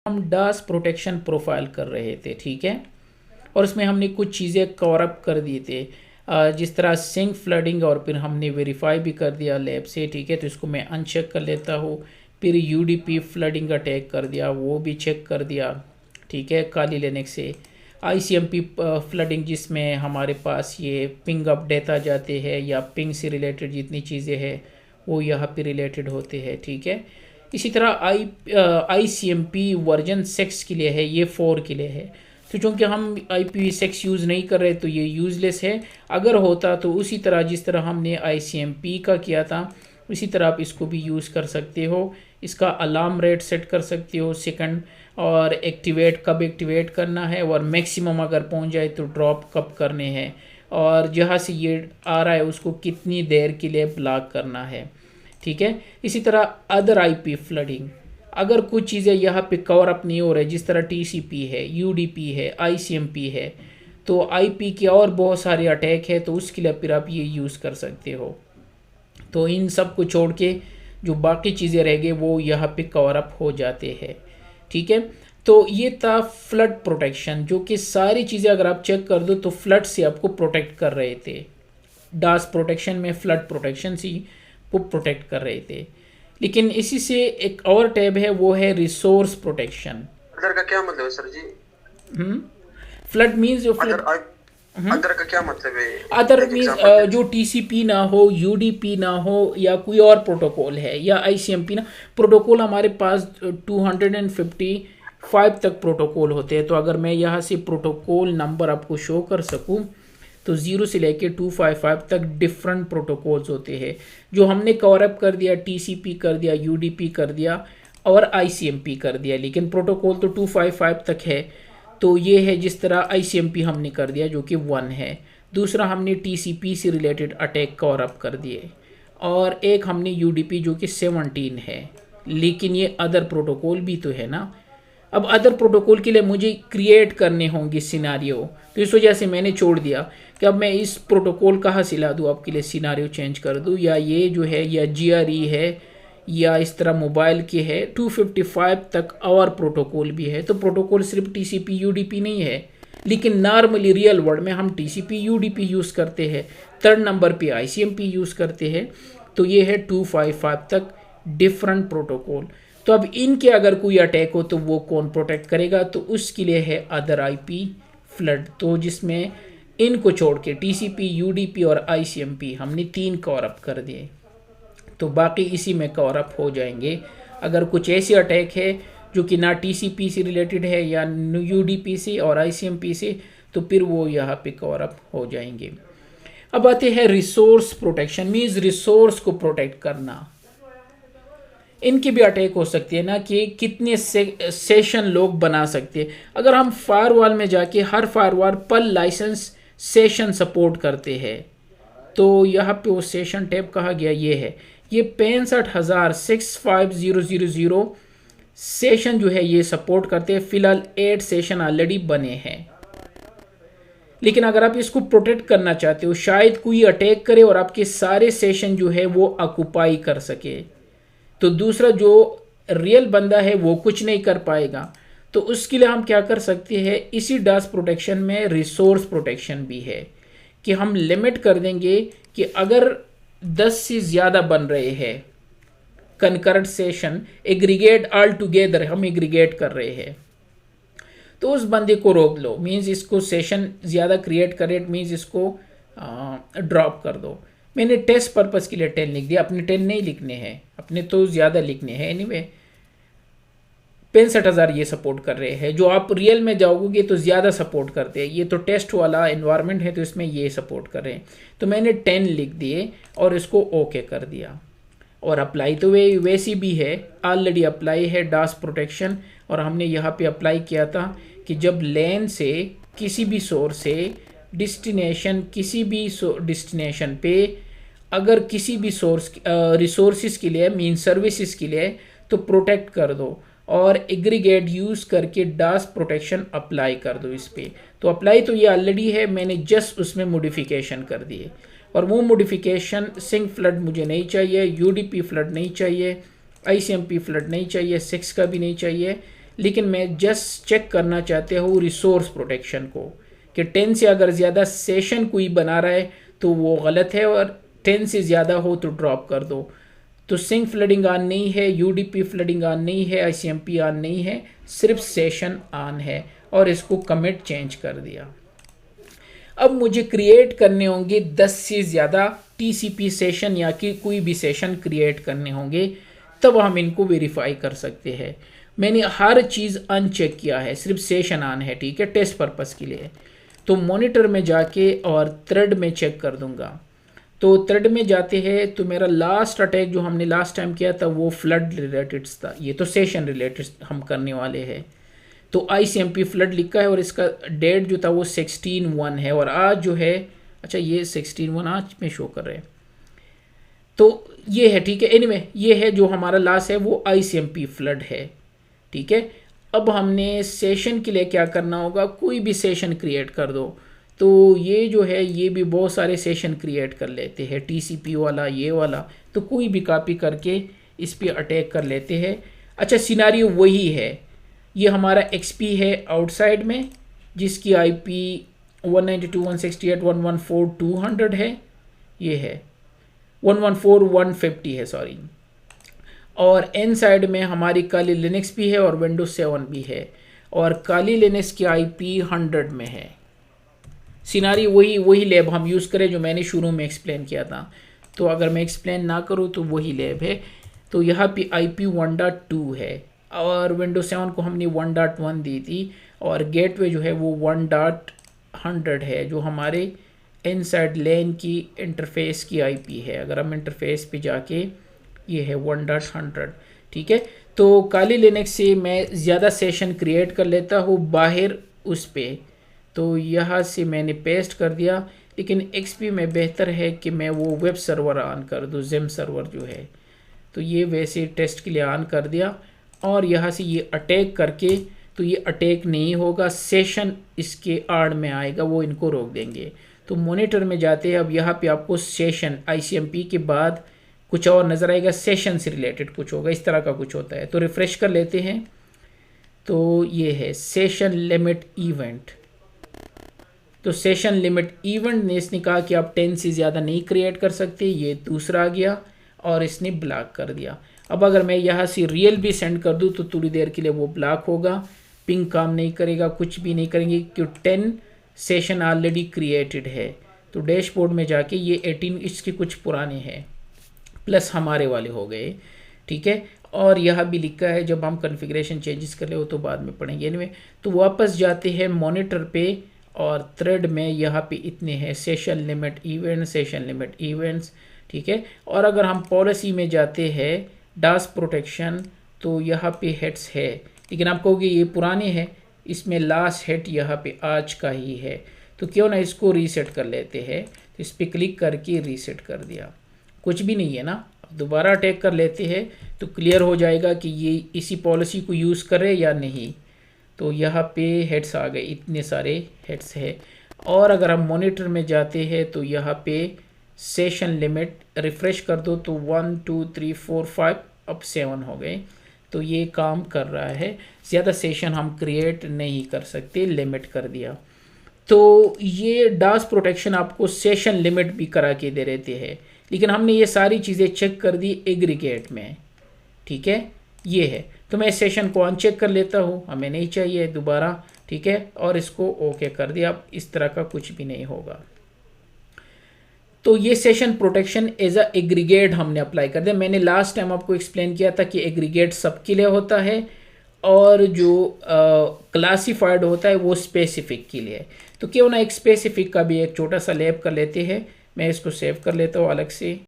हम dance protection profile कर रहे थे, ठीक है, और उसमें हमने कुछ चीज़ें कवर अप कर दिए थे, जिस तरह सिंक फ्लडिंग, और फिर हमने वेरीफाई भी कर दिया लैब से, ठीक है। तो इसको मैं अनचेक कर लेता हूँ। फिर यूडीपी फ्लडिंग अटैक कर दिया, वो भी चेक कर दिया, ठीक है, काली लिनक्स से। आईसीएमपी फ्लडिंग, जिसमें हमारे पास ये पिंग अपडेट आ जाते हैं, या पिंग से रिलेटेड जितनी चीज़ें हैं वो यहाँ पे रिलेटेड होते हैं, ठीक है। इसी तरह आईसीएमपी वर्जन 6 के लिए है, ये 4 के लिए है। तो चूँकि हम IPv6 यूज़ नहीं कर रहे तो ये यूज़लेस है। अगर होता तो उसी तरह जिस तरह हमने ICMP का किया था उसी तरह आप इसको भी यूज़ कर सकते हो। इसका अलार्म रेट सेट कर सकते हो सेकंड, और एक्टिवेट कब एक्टिवेट करना है, और मैक्सिमम अगर पहुंच जाए तो ड्रॉप कब करने हैं, और जहाँ से ये आ रहा है उसको कितनी देर के लिए ब्लॉक करना है, ठीक है। इसी तरह अदर IP फ्लडिंग, अगर कुछ चीज़ें यहाँ पे कवर अप नहीं हो रही, जिस तरह TCP है, UDP है, ICMP है, तो IP के और बहुत सारे अटैक है, तो उसके लिए फिर आप ये यूज़ कर सकते हो। तो इन सब को छोड़ के जो बाकी चीज़ें रह गए वो यहाँ पे कवर अप हो जाते हैं, ठीक है। तो ये था फ्लड प्रोटेक्शन, जो कि सारी चीज़ें अगर आप चेक कर दो तो फ्लड से आपको प्रोटेक्ट कर रहे थे। डास प्रोटेक्शन में फ्लड प्रोटेक्शन से वो प्रोटेक्ट कर रहे थे। लेकिन इसी से एक और टैब है, वो है रिसोर्स प्रोटेक्शन। अदर का क्या मतलब है सर जी? फ्लड मीन्स जो फ्लड, अदर का क्या मतलब है? अदर मीन्स जो TCP ना हो, UDP ना हो, या कोई और प्रोटोकॉल है, या ICMP ना। प्रोटोकॉल हमारे पास 255 तक प्रोटोकॉल होते हैं। तो अगर मैं यहाँ से प्रोटोकॉल नंबर आपको शो कर सकूँ तो 0 से लेके 255 तक डिफरेंट प्रोटोकॉल्स होते हैं जो हमने कवर अप कर दिया। TCP कर दिया, UDP कर दिया और ICMP कर दिया, लेकिन प्रोटोकॉल तो 255 तक है। तो ये है जिस तरह ICMP हमने कर दिया जो कि 1 है। दूसरा हमने TCP से रिलेटेड अटैक कवर अप कर दिए, और एक हमने UDP जो कि 17 है। लेकिन ये अदर प्रोटोकॉल भी तो है ना। अब अदर प्रोटोकॉल के लिए मुझे क्रिएट करने होंगे सिनारियो, तो इस वजह से मैंने छोड़ दिया कि अब मैं इस प्रोटोकॉल कहाँ से ला दूँ आपके लिए, सिनारियो चेंज कर दूँ, या ये जो है, या GRE है, या इस तरह मोबाइल के है। 255 तक और प्रोटोकॉल भी है। तो प्रोटोकॉल सिर्फ TCP UDP नहीं है, लेकिन नॉर्मली रियल वर्ल्ड में हम TCP UDP यूज़ करते हैं, थर्ड नंबर पे ICMP यूज़ करते हैं। तो ये है 255 तक डिफरेंट प्रोटोकॉल। तो अब इनके अगर कोई अटैक हो तो वो कौन प्रोटेक्ट करेगा, तो उसके लिए है अदर IP फ्लड। तो जिसमें इनको छोड़ के TCP UDP और ICMP हमने 3 कवर अप कर दिए, तो बाकी इसी में कवर अप हो जाएंगे। अगर कुछ ऐसे अटैक है जो कि ना TCP से रिलेटेड है या UDP से और ICMP से, तो फिर वो यहाँ पे कवर अप हो जाएंगे। अब आते हैं रिसोर्स प्रोटेक्शन, मीन्स रिसोर्स को प्रोटेक्ट करना। इनकी भी अटैक हो सकती है ना, कि कितने सेशन लोग बना सकते हैं। अगर हम फायरवॉल में जाके हर फायरवॉल पर लाइसेंस सेशन सपोर्ट करते हैं, तो यहाँ पे वो सेशन टैब कहा गया, ये है, ये 65,000 सेशन जो है ये सपोर्ट करते हैं। फिलहाल 8 सेशन ऑलरेडी बने हैं। लेकिन अगर आप इसको प्रोटेक्ट करना चाहते हो, शायद कोई अटैक करे और आपके सारे सेशन जो है वो ऑक्युपाई कर सके, तो दूसरा जो रियल बंदा है वो कुछ नहीं कर पाएगा। तो उसके लिए हम क्या कर सकते हैं, इसी डास प्रोटेक्शन में रिसोर्स प्रोटेक्शन भी है, कि हम लिमिट कर देंगे कि अगर 10 से ज़्यादा बन रहे हैं concurrent session, aggregate all together हम एग्रीगेट कर रहे हैं, तो उस बंदे को रोक लो। मीन्स इसको सेशन ज़्यादा क्रिएट करे, मीन्स इसको ड्रॉप कर दो। मैंने टेस्ट पर्पज़ के लिए 10 लिख दिया, अपने 10 नहीं लिखने हैं, अपने तो ज़्यादा लिखने हैं। एनीवे 65,000 ये सपोर्ट कर रहे हैं। जो आप रियल में जाओगे तो ज़्यादा सपोर्ट करते हैं, ये तो टेस्ट वाला एनवायरनमेंट है तो इसमें ये सपोर्ट कर रहे हैं। तो मैंने 10 लिख दिए और इसको ओके कर दिया, और अप्लाई तो वैसी भी है, ऑलरेडी अप्लाई है डास प्रोटेक्शन। और हमने यहाँ पे अप्लाई किया था कि जब लैन से किसी भी सोर्स से डेस्टिनेशन, किसी भी डेस्टिनेशन पे अगर किसी भी सोर्स रिसोर्सिस के लिए, मीन सर्विसेज के लिए, तो प्रोटेक्ट कर दो और एग्रीगेट यूज़ करके डास प्रोटेक्शन अप्लाई कर दो इस पर। तो अप्लाई तो ये ऑलरेडी है, मैंने जस्ट उसमें मॉडिफिकेशन कर दिए। और वो मॉडिफिकेशन, सिंक फ्लड मुझे नहीं चाहिए, UDP फ्लड नहीं चाहिए, ICMP फ्लड नहीं चाहिए, 6 का भी नहीं चाहिए, लेकिन मैं जस्ट चेक करना चाहते हूँ रिसोर्स प्रोटेक्शन को कि 10 से अगर ज़्यादा सेशन कोई बना रहा है तो वो गलत है, और 10 से ज़्यादा हो तो ड्रॉप कर दो। तो सिंक फ्लडिंग ऑन नहीं है, यूडीपी फ्लडिंग ऑन नहीं है, आईसीएमपी ऑन नहीं है, सिर्फ सेशन ऑन है, और इसको कमिट चेंज कर दिया। अब मुझे क्रिएट करने होंगे 10 से ज़्यादा टीसीपी सेशन या कि कोई भी सेशन क्रिएट करने होंगे, तब हम इनको वेरीफाई कर सकते हैं। मैंने हर चीज़ अनचेक किया है, सिर्फ सेशन ऑन है, ठीक है, टेस्ट पर्पस के लिए। तो मॉनिटर में जाके और थ्रेड में चेक कर दूंगा। तो थ्रेड में जाते हैं तो मेरा लास्ट अटैक जो हमने लास्ट टाइम किया था वो फ्लड रिलेटेड था, ये तो सेशन रिलेटेड हम करने वाले हैं। तो आईसीएमपी फ्लड लिखा है और इसका डेट जो था वो 16/1 है, और आज जो है, अच्छा ये 16/1 आज में शो कर रहे हैं, तो ये है, ठीक है। एनीवे ये है जो हमारा लास्ट है वो आईसीएमपी फ्लड है, ठीक है। अब हमने सेशन के लिए क्या करना होगा, कोई भी सेशन क्रिएट कर दो। तो ये जो है ये भी बहुत सारे सेशन क्रिएट कर लेते हैं, टीसीपी वाला, ये वाला, तो कोई भी कॉपी करके इस पे अटैक कर लेते हैं। अच्छा सिनारियो वही है, ये हमारा एक्सपी है आउटसाइड में जिसकी आईपी 192.168.114.200 है, ये है 114.150 है सॉरी, और एन साइड में हमारी काली लिनक्स भी है और विंडोज 7 भी है, और काली लिनक्स की आईपी 100 में है। सिनारी वही लैब हम यूज़ करें जो मैंने शुरू में एक्सप्लेन किया था, तो अगर मैं एक्सप्लेन ना करूँ तो वही लैब है। तो यहाँ पे आईपी 1.2 है और विंडोज 7 को हमने 1.1 दी थी, और गेटवे जो है वो 1.100 है जो हमारे इनसाइड लैन की इंटरफेस की आईपी है। अगर हम इंटरफेस पे जाके ये है 1.100, ठीक है। तो काली लिनक्स से मैं ज़्यादा सेशन क्रिएट कर लेता हूँ बाहर उस पे, तो यहाँ से मैंने पेस्ट कर दिया, लेकिन एक्सपी में बेहतर है कि मैं वो वेब सर्वर ऑन कर दूँ, जिम सर्वर जो है, तो ये वैसे टेस्ट के लिए ऑन कर दिया, और यहाँ से ये अटैक करके, तो ये अटैक नहीं होगा, सेशन इसके आड़ में आएगा, वो इनको रोक देंगे। तो मॉनिटर में जाते हैं, अब यहाँ पे आपको सेशन आईसीएमपी के बाद कुछ और नज़र आएगा, सेशन से रिलेटेड कुछ होगा, इस तरह का कुछ होता है। तो रिफ़्रेश कर लेते हैं, तो ये है सेशन लिमिट इवेंट। तो सेशन लिमिट इवेंट ने इसने कहा कि आप 10 से ज़्यादा नहीं क्रिएट कर सकते, ये दूसरा आ गया और इसने ब्लॉक कर दिया। अब अगर मैं यहाँ से रियल भी सेंड कर दूँ तो थोड़ी देर के लिए वो ब्लॉक होगा, पिंग काम नहीं करेगा, कुछ भी नहीं करेंगे क्योंकि 10 सेशन ऑलरेडी क्रिएटेड है। तो डैशबोर्ड में जाके ये 18 इसके कुछ पुराने हैं प्लस हमारे वाले हो गए, ठीक है। और यहाँ भी लिखा है जब हम कॉन्फ़िगरेशन चेंजेस कर ले वो तो बाद में पढ़ेंगे। एनीवे तो वापस जाते हैं मॉनिटर पे और थ्रेड में यहाँ पे इतने हैं session limit event, session limit events, ठीक है। और अगर हम पॉलिसी में जाते हैं डास प्रोटेक्शन, तो यहाँ पे हेड्स है, लेकिन आप कहोगे ये पुराने हैं, इसमें लास्ट हेड यहाँ पे आज का ही है, तो क्यों ना इसको रीसेट कर लेते हैं। तो इस पर क्लिक करके रीसेट कर दिया, कुछ भी नहीं है ना। अब दोबारा अटैक कर लेते हैं तो क्लियर हो जाएगा कि ये इसी पॉलिसी को यूज़ करे या नहीं। तो यहाँ पे हेड्स आ गए, इतने सारे हेड्स है। और अगर हम मॉनिटर में जाते हैं तो यहाँ पे सेशन लिमिट रिफ़्रेश कर दो तो 1 2 3 4 5 अब 7 हो गए, तो ये काम कर रहा है। ज़्यादा सेशन हम क्रिएट नहीं कर सकते, लिमिट कर दिया। तो ये डास प्रोटेक्शन आपको सेशन लिमिट भी करा के दे रहते हैं, लेकिन हमने ये सारी चीज़ें चेक कर दी एग्रीगेट में, ठीक है। ये है, तो मैं सेशन को अनचेक कर लेता हूँ, हमें नहीं चाहिए दोबारा, ठीक है, और इसको ओके कर दिया। अब इस तरह का कुछ भी नहीं होगा। तो ये session protection as a aggregate हमने अप्लाई कर दिया। मैंने लास्ट टाइम आपको एक्सप्लेन किया था कि एग्रीगेट सबके लिए होता है और जो क्लासिफाइड होता है वो स्पेसिफिक के लिए। तो क्यों ना एक स्पेसिफिक का भी एक छोटा सा लैब कर लेते हैं। मैं इसको सेव कर लेता हूँ अलग से।